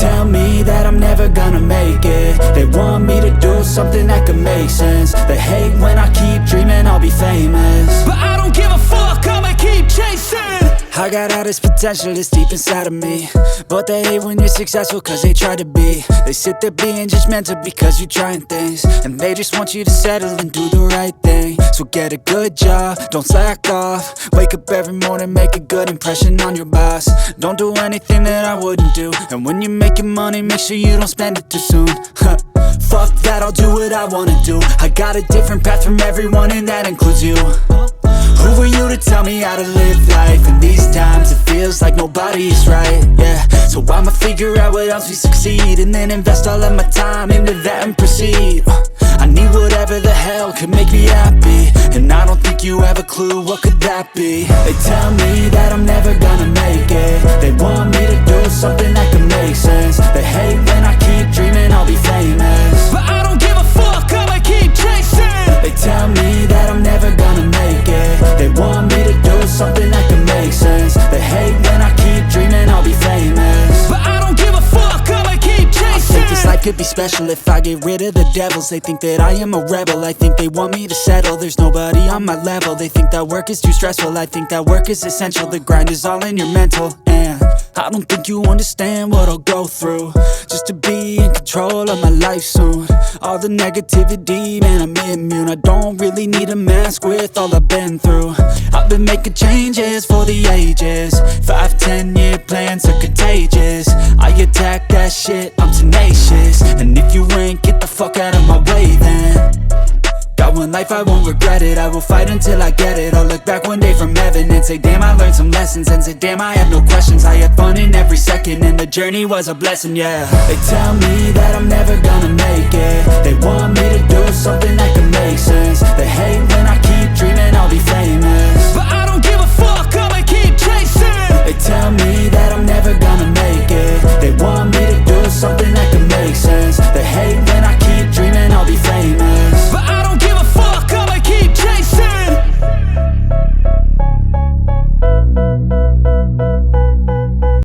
tell me that I'm never gonna make it. They want me to do something that could make sense. They hate when I keep dreaming I'll be famous, but I don't give a fuck, I'ma keep chasing. I got all this potential that's deep inside of me, but they hate when you're successful cause they try to be. They sit there being judgmental because you're trying things, and they just want you to settle and do the right thing. So get a good job, don't slack off. Wake up every morning, make a good impression on your boss. Don't do anything that I wouldn't do, and when you're making money, make sure you don't spend it too soon. Fuck that, I'll do what I wanna do. I got a different path from everyone and that includes you. Who are you to tell me how to live life? In these times it feels like nobody is right, yeah. So I'ma figure out what else we succeed, and then invest all of my time into that and proceed. I need whatever the hell could make me happy, and I don't think you have a clue what could that be. They tell me that I'm never gonna make it. They want me to do something that could make sense. They hate when I keep dreaming I'll be famous, but I don't give a fuck, I'ma keep chasing. They tell me that I'm never gonna make it. They want me to do something that can make sense. They hate when I keep dreaming I'll be famous, but I don't give a fuck, I'ma keep chasing. I think this life could be special if I get rid of the devils. They think that I am a rebel, I think they want me to settle. There's nobody on my level, they think that work is too stressful. I think that work is essential, the grind is all in your mental. And I don't think you understand what I'll go through just to be in control of my life soon. All the negativity, man, I'm immune. I don't really need a mask with all I've been through. I've been making changes for the ages. 5-10 year plans are contagious. I attack that shit, I'm tenacious. And if you ain't, get the fuck out of my way then. Got one life, I won't regret it. I will fight until I get it. I'll look back one day from heaven and say damn, I learned some lessons. And say damn, I have no questions. I had fun in every second, and the journey was a blessing, yeah. They tell me that I'm never